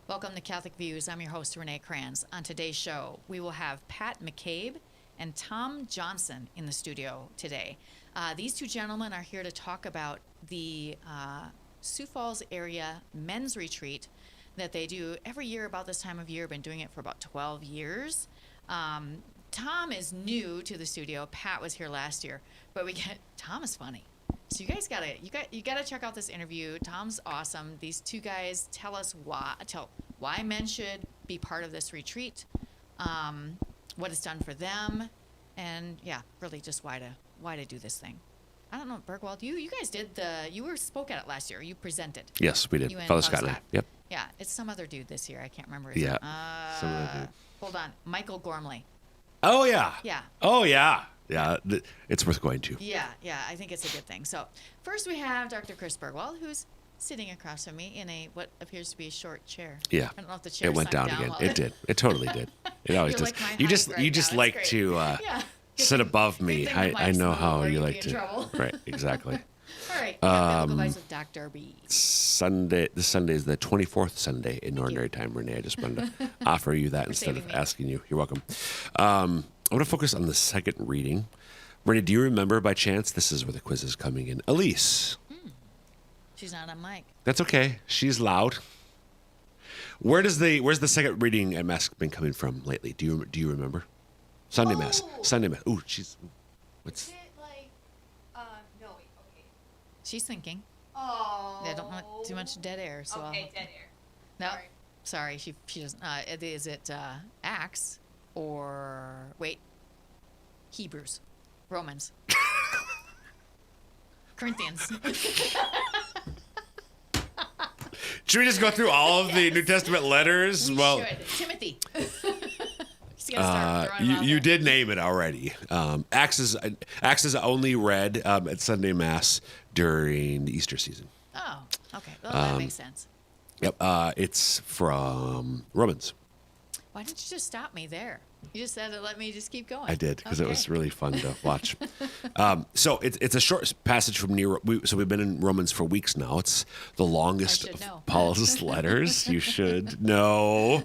Welcome to Catholic Views. I'm your host, Renee Kranz. On today's show, we will have Pat McCabe and Tom Johnson in the studio today. These two gentlemen are here to talk about the Sioux Falls area men's retreat that they do every year about this time of year. Been doing it for about 12 years. Tom is new to the studio. Pat was here last year, but Tom is funny. So you gotta check out this interview. Tom's awesome. These two guys tell us why men should be part of this retreat, what it's done for them, and really just why to do this thing. I don't know, Bergwald, you guys spoke at it last year. You presented. Yes, we did. You and Father Scott. Yep. Yeah, it's some other dude this year. I can't remember his Yeah. name. Some other dude. Hold on, Michael Gormley. Oh yeah. Yeah. Oh yeah. Yeah. It's worth going to. Yeah, I think it's a good thing. So first we have Dr. Chris Bergwald, who's sitting across from me in what appears to be a short chair. Yeah. I don't know if the chair It went down again. It did. It totally did. It always You're does. like my You height just right now. like It's to Yeah. sit above Good me. thing the I mic's know low how or you you'd like be in to. trouble. Right. Exactly. All right. Biblical advice with Dr. B. Sunday. This Sunday is the 24th Sunday in ordinary time, Renee. I just wanted to offer you that instead of saving me. asking you. You're welcome. I want to focus on the second reading. Renee, do you remember by chance? This is where the quiz is coming in. Elise. She's not on mic. That's okay. She's loud. Where's the second reading at Mass been coming from lately? Do you remember? Sunday Mass. Oh. Sunday Mass. Ooh, what's Is it like, no, wait, okay. She's thinking. Oh. I don't want too much dead air. So Okay, dead air. No, Sorry. sorry. She doesn't. Is it Acts or Hebrews, Romans, Corinthians? Should we just go through all of the New Testament letters? We should. Timothy. Just gotta start throwing them out You there. did name it already. Acts is only read at Sunday Mass during the Easter season. Oh, okay. Well, that makes sense. Yep. It's from Romans. Why didn't you just stop me there? You just said to let me just keep going. I did because it was Okay. really fun to watch. So it's a short passage from Nero. So we've been in Romans for weeks now. It's the longest I should of know. Paul's letters. You should know.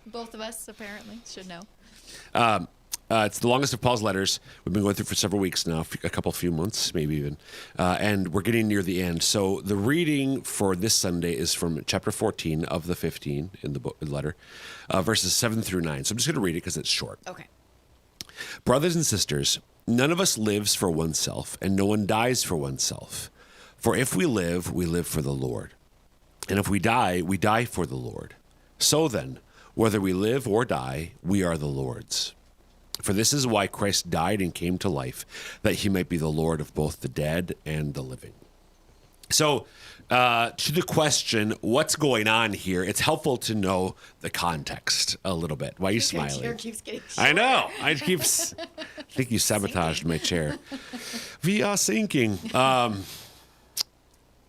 Both of us apparently should know. It's the longest of Paul's letters. We've been going through for several weeks now, a few months, maybe even, and we're getting near the end. So the reading for this Sunday is from chapter 14 of the 15 in the letter, verses 7 through 9. So I'm just going to read it because it's short. Okay. Brothers and sisters, none of us lives for oneself, and no one dies for oneself. For if we live for the Lord. And if we die for the Lord. So then, whether we live or die, we are the Lord's. For this is why Christ died and came to life, that he might be the Lord of both the dead and the living. So, to the question, what's going on here? It's helpful to know the context a little bit. Why are you Your chair smiling? keeps getting I know. I think you sabotaged my chair. We are sinking.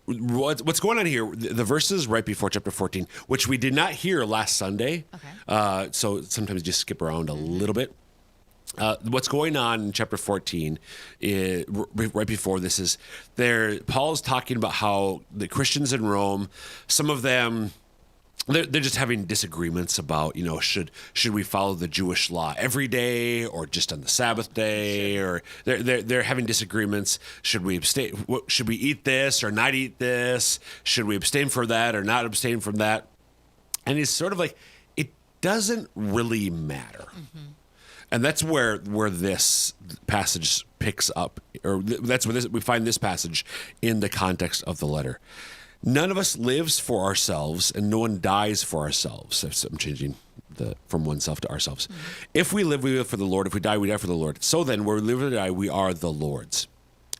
What's going on here? The verses right before chapter 14, which we did not hear last Sunday. Okay. So sometimes just skip around a little bit. What's going on in chapter 14 is, right before this is Paul's talking about how the Christians in Rome, some of them, they're just having disagreements about, should we follow the Jewish law every day or just on the Sabbath day? Or they're having disagreements. Should we abstain? Should we eat this or not eat this? Should we abstain from that or not abstain from that? And he's sort of like, it doesn't really matter. Mm-hmm. And that's where this passage picks up, or that's where we find this passage in the context of the letter. None of us lives for ourselves, and no one dies for ourselves. So I'm changing from oneself to ourselves. Mm-hmm. If we live for the Lord. If we die for the Lord. So then, where we live or die, we are the Lord's.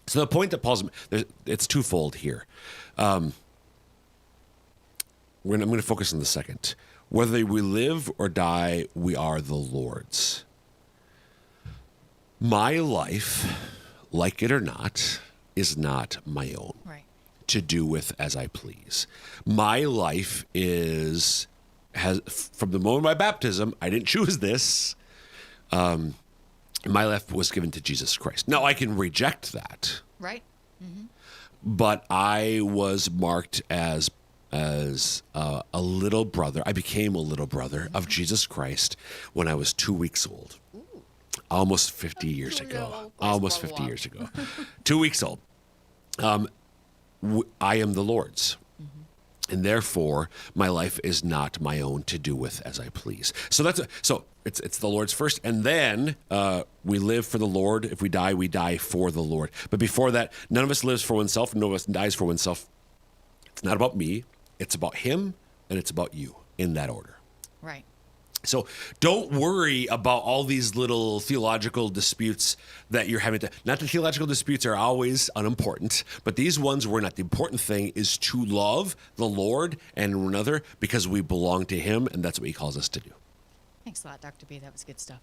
So the point that it's twofold here. I'm going to focus on the second. Whether we live or die, we are the Lord's. My life, like it or not, is not my own. Right. To do with as I please. My life has from the moment of my baptism, I didn't choose this. My life was given to Jesus Christ. Now I can reject that, Right. Mm-hmm. but I was marked as as a little brother. I became a little brother of Jesus Christ when I was 2 weeks old. Almost 50 years ago. Almost 50 years ago. 2 weeks old. I am the Lord's. And therefore, my life is not my own to do with as I please. So it's the Lord's first, and then we live for the Lord. If we die for the Lord. But before that, none of us lives for oneself. None of us dies for oneself. It's not about me. It's about Him, and it's about you in that order. Right. So don't worry about all these little theological disputes that you're having to. Not that theological disputes are always unimportant, but these ones were not. The important thing is to love the Lord and one another because we belong to Him, and that's what He calls us to do. Thanks a lot, Dr. B. That was good stuff.